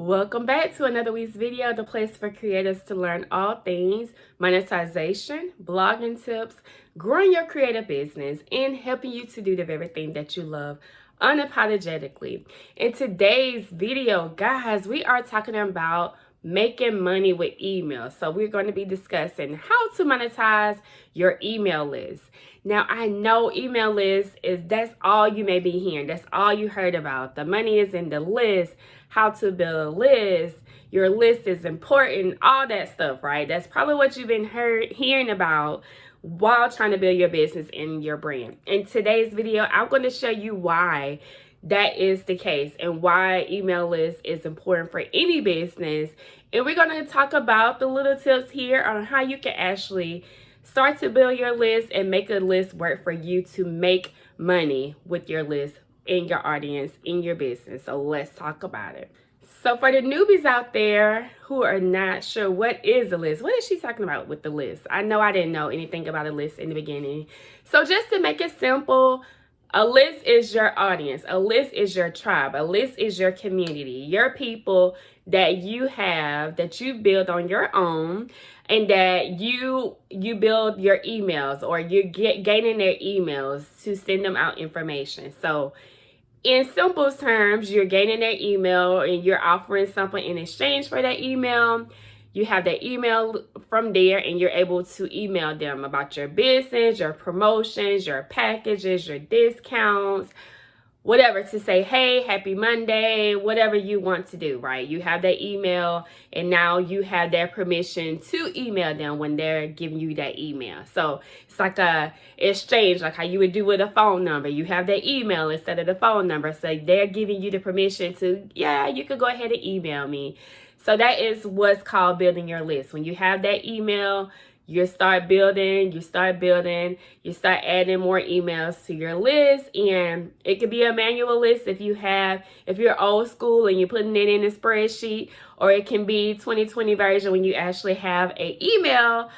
Welcome back to another week's video, the place for creators to learn all things monetization, blogging tips, growing your creative business, and helping you to do the very thing that you love unapologetically. In today's video, guys, we are talking about making money with email. So we're going to be discussing how to monetize your email list. Now, I know email list that's all you may be hearing. That's all you heard about. The money is in the list, how to build a list, your list is important, all that stuff, right? That's probably what you've been hearing about while trying to build your business and your brand. In today's video, I'm going to show you why that is the case and why email list is important for any business. And we're going to talk about the little tips here on how you can actually start to build your list and make a list work for you to make money with your list in your audience, in your business. So let's talk about it. So for the newbies out there who are not sure what is a list, what is she talking about with the list? I know I didn't know anything about a list in the beginning. So just to make it simple, a list is your audience. A list is your tribe. A list is your community, your people that you have, that you build on your own, and that you build your emails, or you're gaining their emails to send them out information. So in simple terms, you're gaining their email and you're offering something in exchange for that email. You have that email from there and you're able to email them about your business, your promotions, your packages, your discounts, whatever, to say, hey, happy Monday, whatever you want to do, right? You have that email and now you have their permission to email them when they're giving you that email. So it's like a exchange, like how you would do with a phone number. You have their email instead of the phone number. So they're giving you the permission to, yeah, you could go ahead and email me. So that is what's called building your list. When you have that email, you start building, you start adding more emails to your list. And it could be a manual list if you're old school and you're putting it in a spreadsheet, or it can be 2020 version when you actually have an email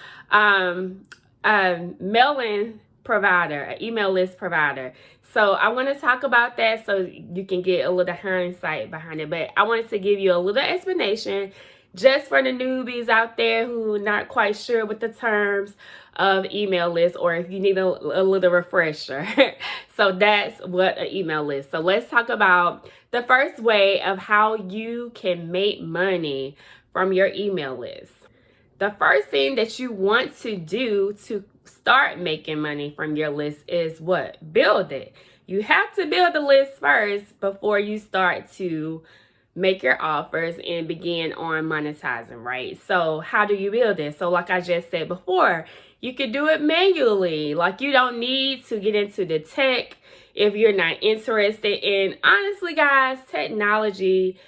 mailing provider, an email list provider. So I want to talk about that so you can get a little hindsight behind it. But I wanted to give you a little explanation just for the newbies out there who are not quite sure with the terms of email list, or if you need a little refresher. So that's what an email list. So let's talk about the first way of how you can make money from your email list. The first thing that you want to do to start making money from your list is what? Build it. You have to build the list first before you start to make your offers and begin on monetizing, right? So how do you build it? So like I just said before, you could do it manually. Like, you don't need to get into the tech if you're not interested. And honestly, guys, technology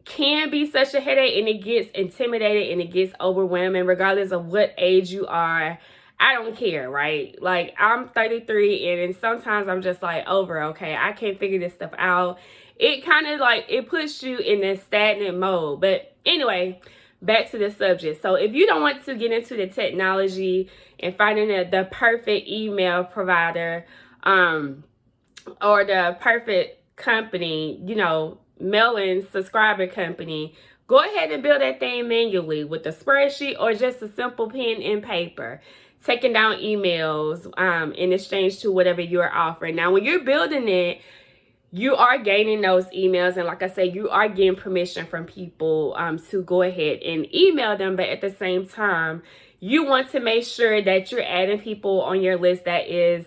can be such a headache, and it gets intimidating and it gets overwhelming regardless of what age you are. I don't care, right? Like, I'm 33 and sometimes I'm just like okay, I can't figure this stuff out. It kind of like, it puts you in a stagnant mode. But anyway, back to the subject. So if you don't want to get into the technology and finding the perfect email provider, or the perfect company, mailing subscriber company, go ahead and build that thing manually with a spreadsheet or just a simple pen and paper, taking down emails in exchange to whatever you're offering. Now, when you're building it, you are gaining those emails, and like I said, you are getting permission from people to go ahead and email them. But at the same time, you want to make sure that you're adding people on your list that is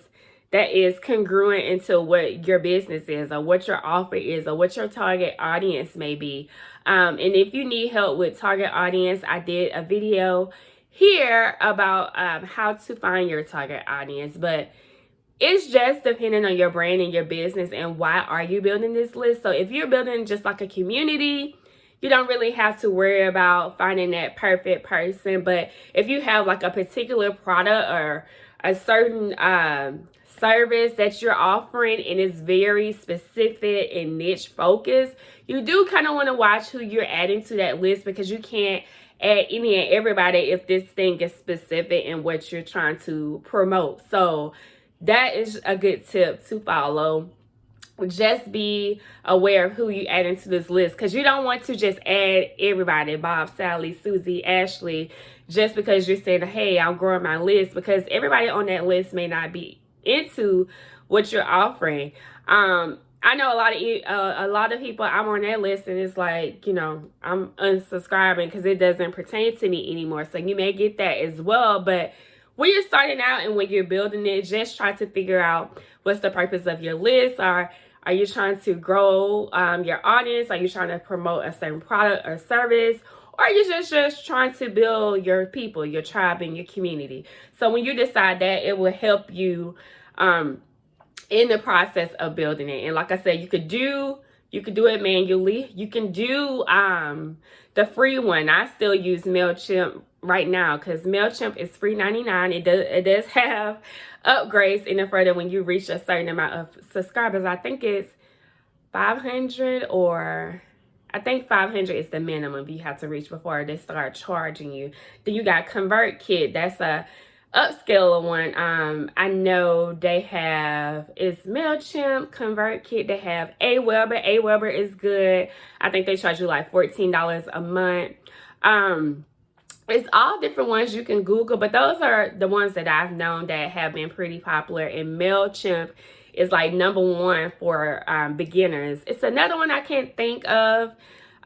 congruent into what your business is, or what your offer is, or what your target audience may be. And if you need help with target audience, I did a video here about how to find your target audience. But it's just depending on your brand and your business and why are you building this list. So if you're building just like a community, you don't really have to worry about finding that perfect person. But if you have like a particular product or a certain service that you're offering and it's very specific and niche focused, you do kind of want to watch who you're adding to that list, because you can't add any and everybody if this thing is specific in what you're trying to promote. So that is a good tip to follow. just be aware of who you add into this list, because you don't want to just add everybody, Bob, Sally, Susie, Ashley, just because you're saying, hey, I'm growing my list, because everybody on that list may not be into what you're offering. I know a lot of people, I'm on that list and it's like, I'm unsubscribing because it doesn't pertain to me anymore. So you may get that as well. But when you're starting out and when you're building it, just try to figure out what's the purpose of your list. Are you trying to grow your audience? Are you trying to promote a certain product or service? Or are you just trying to build your people, your tribe, and your community? So when you decide that, it will help you in the process of building it. And like I said, you could do it manually. You can do the free one. I still use MailChimp right now because MailChimp is free $99. It does have upgrades in the further when you reach a certain amount of subscribers. I think it's 500, or I think 500 is the minimum you have to reach before they start charging you. Then you got ConvertKit. That's a upscale one. I know they have, it's MailChimp, ConvertKit. They have Aweber. Aweber is good. I think they charge you like $14 a month. It's all different ones you can Google, but those are the ones that I've known that have been pretty popular. And MailChimp is like #1 for beginners. It's another one I can't think of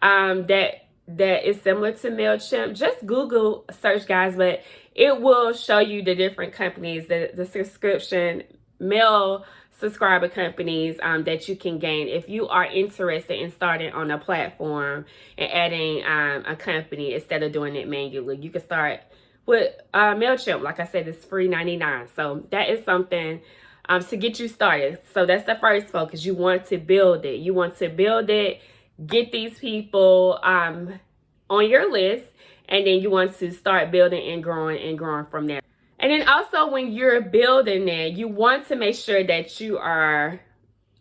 that is similar to MailChimp. Just Google search, guys, but it will show you the different companies, the subscription mail subscriber companies that you can gain if you are interested in starting on a platform and adding a company instead of doing it manually. You can start with MailChimp. Like I said, it's free $99. So that is something to get you started. So that's the first focus. You want to build it. You want to build it, get these people on your list, and then you want to start building and growing from there. And then also when you're building it, you want to make sure that you are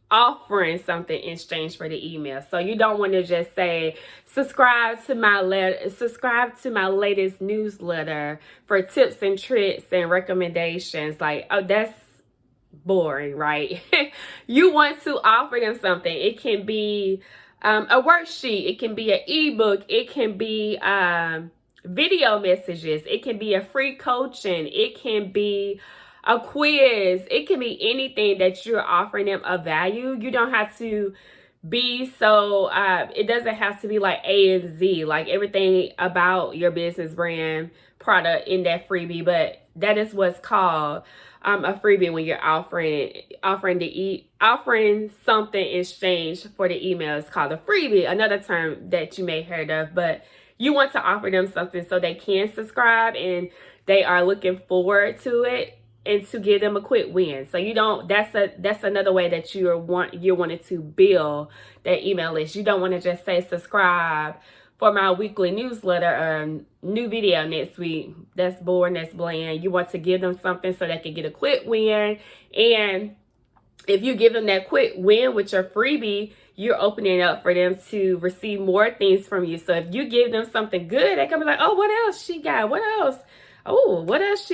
offering something in exchange for the email. So you don't want to just say, subscribe to my latest newsletter for tips and tricks and recommendations. Like, oh, that's boring, right? You want to offer them something. It can be a worksheet, it can be an ebook, it can be video messages, it can be a free coaching, it can be a quiz, it can be anything that you're offering them of value. You don't have to be so it doesn't have to be like A and Z, like everything about your business brand product in that freebie, but that is what's called a freebie when you're offering something in exchange for the email. Is called a freebie, another term that you may have heard of. But you want to offer them something so they can subscribe and they are looking forward to it, and to give them a quick win. So you don't, that's another way that you're wanting to build that email list. You don't want to just say subscribe for my weekly newsletter or new video next week. That's boring, that's bland. You want to give them something so they can get a quick win. And if you give them that quick win with your freebie, you're opening up for them to receive more things from you. So if you give them something good, they can be like, oh, what else she got? What else? Oh, what else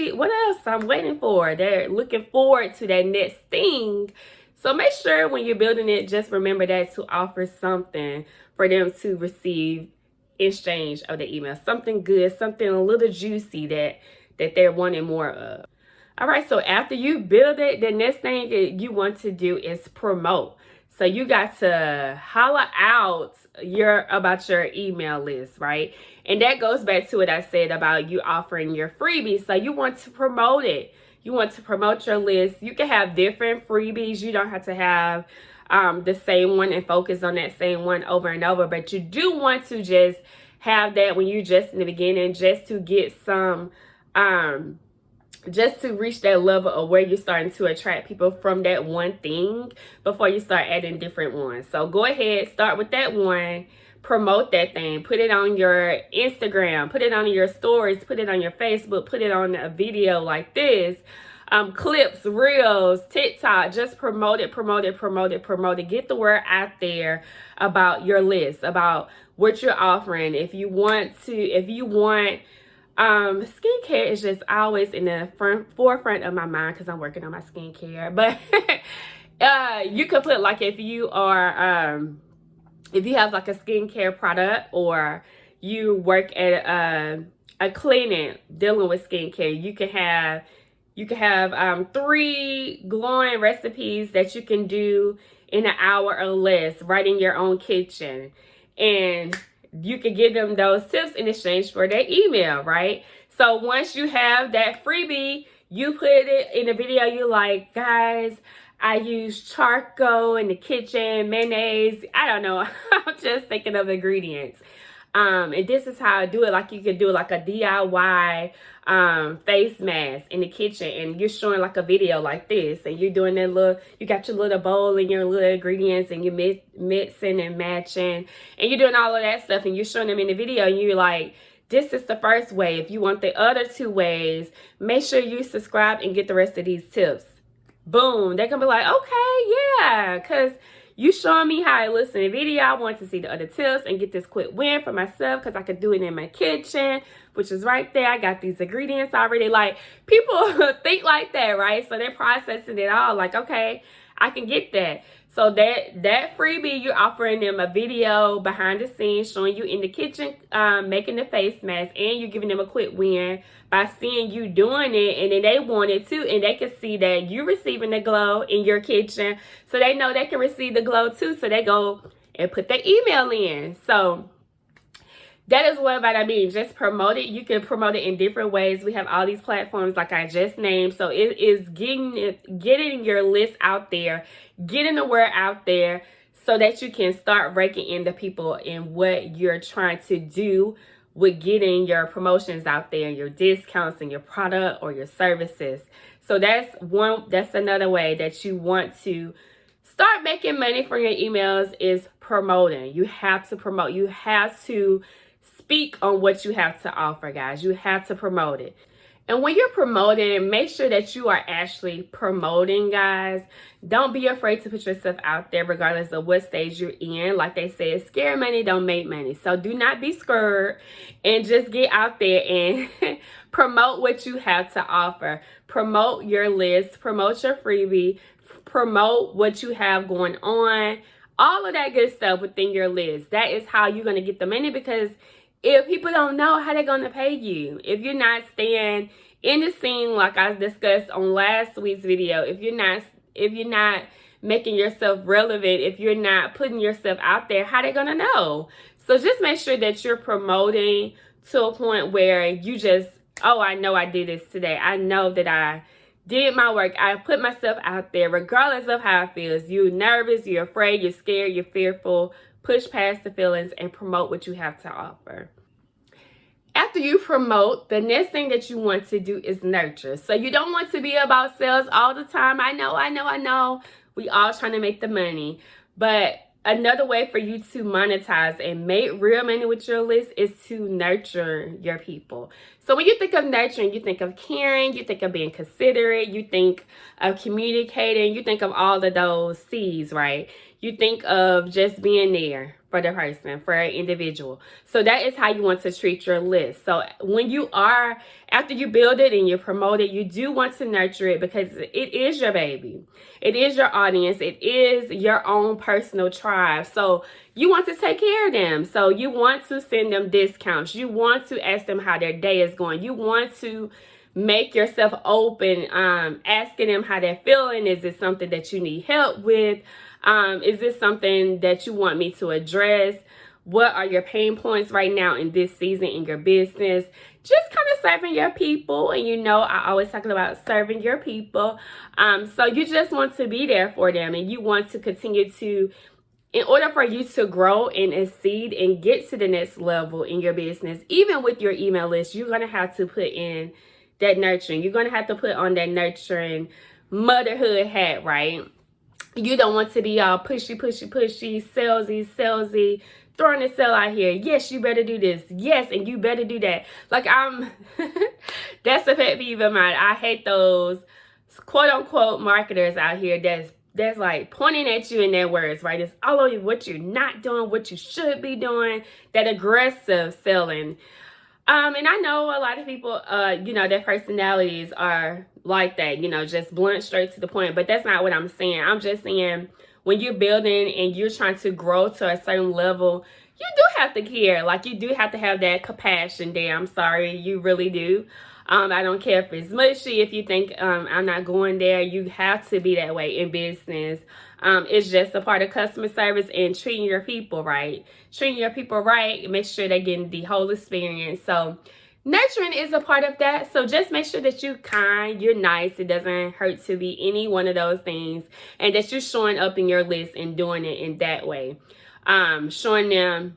I'm waiting for? They're looking forward to that next thing. So make sure when you're building it, just remember that to offer something for them to receive in exchange of the email. Something good, something a little juicy that they're wanting more of. All right, so after you build it, the next thing that you want to do is promote. So you got to holler out about your email list, right? And that goes back to what I said about you offering your freebies. So you want to promote it. You want to promote your list. You can have different freebies. You don't have to have the same one and focus on that same one over and over. But you do want to just have that when you just in the beginning, just to get some just to reach that level of where you're starting to attract people from that one thing before you start adding different ones. So go ahead, start with that one, promote that thing, put it on your Instagram, put it on your stories, put it on your Facebook, put it on a video like this, clips, reels, TikTok. Just promote it. Get the word out there about your list, about what you're offering. If you want skincare is just always in the forefront of my mind because I'm working on my skincare. But You could put like if you have like a skincare product, or you work at a clinic dealing with skincare, you can have 3 glowing recipes that you can do in an hour or less right in your own kitchen. And you can give them those tips in exchange for their email, right? So once you have that freebie, you put it in the video. You like, guys, I use charcoal in the kitchen, mayonnaise. I don't know. I'm just thinking of ingredients. And this is how I do it. Like you could do like a DIY face mask in the kitchen, and you're showing like a video like this, and you're doing that little, you got your little bowl and your little ingredients, and you're mixing and matching, and you're doing all of that stuff, and you're showing them in the video, and you're like, this is the first way. If you want the other 2 ways, make sure you subscribe and get the rest of these tips. Boom. They're gonna be like, okay, yeah, because you showing me how it looks in the video. I want to see the other tips and get this quick win for myself, because I could do it in my kitchen, which is right there. I got these ingredients already. Like, people think like that, right? So they're processing it all like, okay, I can get that. So that freebie, you're offering them a video behind the scenes showing you in the kitchen making the face mask, and you're giving them a quick win by seeing you doing it, and then they want it too, and they can see that you're receiving the glow in your kitchen, so they know they can receive the glow too, so they go and put their email in. So that is what I mean. Just promote it. You can promote it in different ways. We have all these platforms like I just named. So it is getting your list out there, getting the word out there, so that you can start raking in the people in what you're trying to do with getting your promotions out there, your discounts and your product or your services. So that's another way that you want to start making money from your emails, is promoting. You have to promote. You have to speak on what you have to offer, guys. You have to promote it. And when you're promoting, make sure that you are actually promoting, guys. Don't be afraid to put yourself out there regardless of what stage you're in. Like they say, scare money don't make money. So do not be scared, and just get out there and promote what you have to offer. Promote your list, promote your freebie, promote what you have going on, all of that good stuff within your list. That is how you're going to get the money, because if people don't know, how they going to pay you? If you're not staying in the scene, like I discussed on last week's video, if you're not making yourself relevant, if you're not putting yourself out there, how they going to know? So just make sure that you're promoting to a point where you just, oh, I know I did this today. I know that I did my work. I put myself out there regardless of how it feels. You're nervous, you're afraid, you're scared, you're fearful. Push past the feelings and promote what you have to offer. After you promote, the next thing that you want to do is nurture. So you don't want to be about sales all the time. I know. We all trying to make the money. But another way for you to monetize and make real money with your list is to nurture your people. So when you think of nurturing, you think of caring, you think of being considerate, you think of communicating, you think of all of those C's, right? You think of just being there for the person, for an individual. So that is how you want to treat your list. So when you are, after you build it and you promote it, you do want to nurture it, because it is your baby. It is your audience. It is your own personal tribe. So you want to take care of them. So you want to send them discounts. You want to ask them how their day is going. You want to make yourself open, asking them how they're feeling. Is it something that you need help with? Is this something that you want me to address? What are your pain points right now in this season in your business? Just kind of serving your people. And you know, I always talk about serving your people. So you just want to be there for them, and you want to continue to, in order for you to grow and exceed and get to the next level in your business, even with your email list, you're going to have to put in that nurturing. You're going to have to put on that nurturing motherhood hat, right? You don't want to be all pushy, salesy, throwing the sale out here. Yes, you better do this. Yes, and you better do that. Like, that's a pet peeve of mine. I hate those quote unquote marketers out here that's like pointing at you in their words, right? It's all over what you're not doing, what you should be doing, that aggressive selling. And I know a lot of people, their personalities are like that, just blunt, straight to the point. But that's not what I'm saying. I'm just saying when you're building and you're trying to grow to a certain level, you do have to care. Like, you do have to have that compassion there. I'm sorry, you really do. I don't care if it's mushy. If you think I'm not going there, you have to be that way in business. It's just a part of customer service and treating your people right. Treating your people right, make sure they're getting the whole experience. So nurturing is a part of that. So just make sure that you're kind, you're nice. It doesn't hurt to be any one of those things. And that you're showing up in your list and doing it in that way. Showing them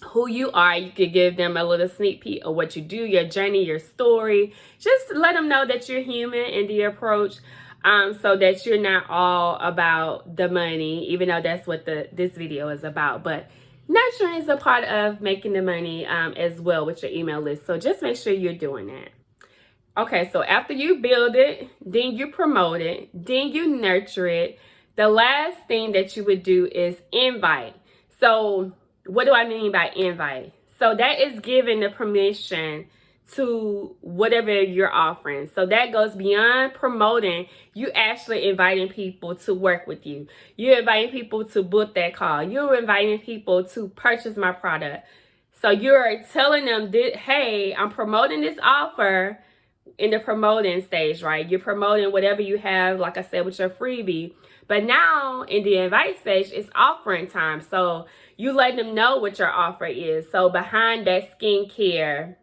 who you are. You could give them a little sneak peek of what you do, your journey, your story. Just let them know that you're human in the approach, so that you're not all about the money, even though that's what this video is about. But nurturing is a part of making the money as well with your email list. So just make sure you're doing that. Okay, so after you build it, then you promote it, then you nurture it. The last thing that you would do is invite. So what do I mean by invite? So that is giving the permission to whatever you're offering. So that goes beyond promoting. You actually inviting people to work with you. You're inviting people to book that call. You're inviting people to purchase my product. So you're telling them that, hey, I'm promoting this offer in the promoting stage, right? You're promoting whatever you have, like I said, with your freebie. But now in the invite stage, it's offering time. So you let them know what your offer is. So behind that skincare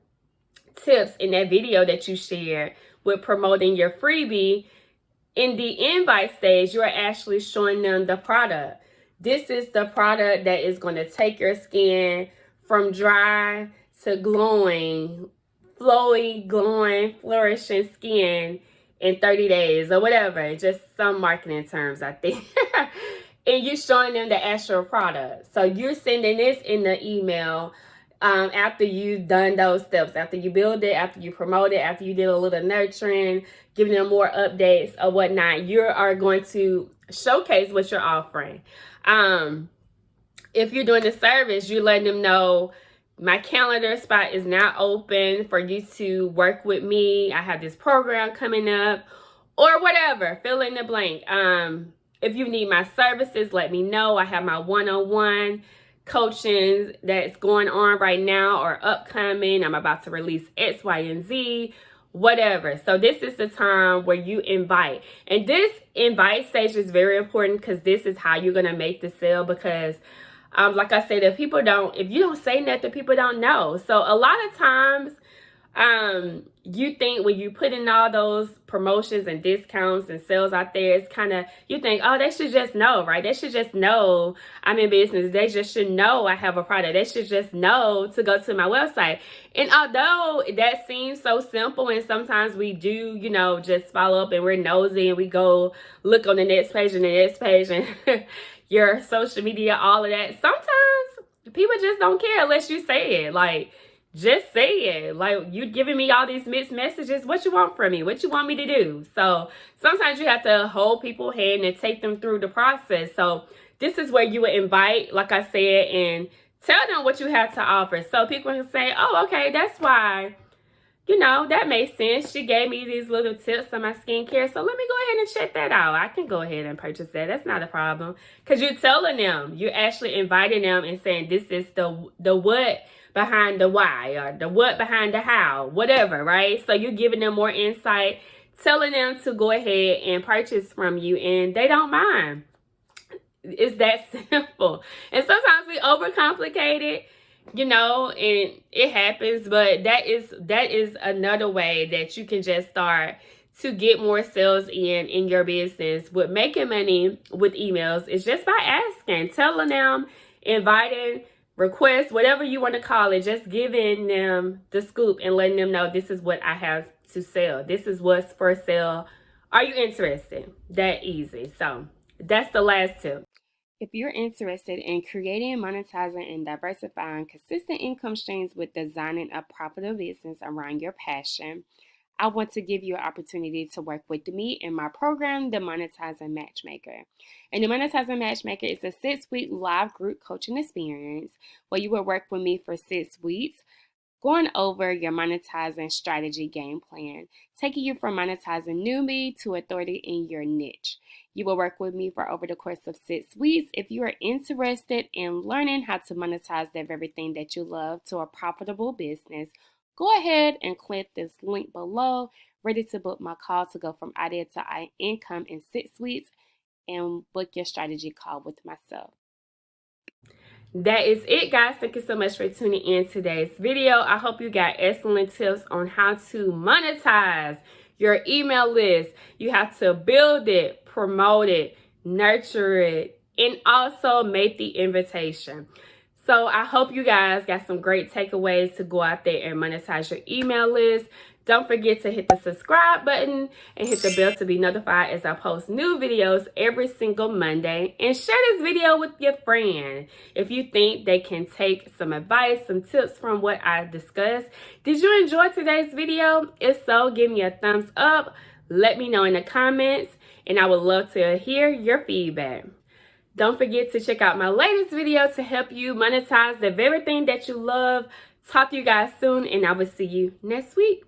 tips in that video that you shared with promoting your freebie, in the invite stage, you're actually showing them the product. This is the product that is going to take your skin from dry to glowing, flowy, glowing, flourishing skin in 30 days or whatever. Just some marketing terms, I think. And you're showing them the actual product. So you're sending this in the email after you've done those steps, after you build it, after you promote it, after you did a little nurturing, giving them more updates or whatnot. You are going to showcase what you're offering. If you're doing the service, you're letting them know my calendar spot is now open for you to work with me. I have this program coming up or whatever. Fill in the blank. If you need my services, let me know. I have my one-on-one coaching that's going on right now or upcoming. I'm about to release X, Y, and Z, whatever. So this is the time where you invite. And this invite stage is very important because this is how you're going to make the sale, because like I said, if you don't say nothing, people don't know. So a lot of times, you think when you put in all those promotions and discounts and sales out there, it's kind of, you think, oh, they should just know, right? They should just know I'm in business. They just should know I have a product. They should just know to go to my website. And although that seems so simple, and sometimes we do, just follow up and we're nosy and we go look on the next page and the next page and your social media, all of that. Sometimes people just don't care unless you say it. Like, just say it. Like, you giving me all these mixed messages. What you want from me? What you want me to do? So sometimes you have to hold people's hand and take them through the process. So this is where you would invite, like I said, and tell them what you have to offer. So people can say, oh, okay, that's why, that makes sense. She gave me these little tips on my skincare. So let me go ahead and check that out. I can go ahead and purchase that. That's not a problem. Because you're telling them, you're actually inviting them and saying, this is the what behind the why, or the what behind the how, whatever, right? So you're giving them more insight, telling them to go ahead and purchase from you, and they don't mind. It's that simple. And sometimes we overcomplicate it, and it happens, but that is another way that you can just start to get more sales in your business with making money with emails. Is just by asking, telling them, inviting, request, whatever you want to call it, just giving them the scoop and letting them know this is what I have to sell. This is what's for sale. Are you interested? That easy. So that's the last tip. If you're interested in creating, monetizing, and diversifying consistent income streams with designing a profitable business around your passion, I want to give you an opportunity to work with me in my program, The Monetizing Matchmaker. And The Monetizing Matchmaker is a 6-week live group coaching experience where you will work with me for 6 weeks, going over your monetizing strategy game plan, taking you from monetizing newbie to authority in your niche. You will work with me for over the course of 6 weeks. If you are interested in learning how to monetize that very thing that you love to a profitable business, go ahead and click this link below, ready to book my call to go from idea to income in 6 weeks and book your strategy call with myself. That is it, guys. Thank you so much for tuning in today's video. I hope you got excellent tips on how to monetize your email list. You have to build it, promote it, nurture it, and also make the invitation. So I hope you guys got some great takeaways to go out there and monetize your email list. Don't forget to hit the subscribe button and hit the bell to be notified as I post new videos every single Monday. And share this video with your friend if you think they can take some advice, some tips from what I discussed. Did you enjoy today's video? If so, give me a thumbs up. Let me know in the comments, and I would love to hear your feedback. Don't forget to check out my latest video to help you monetize the very thing that you love. Talk to you guys soon, and I will see you next week.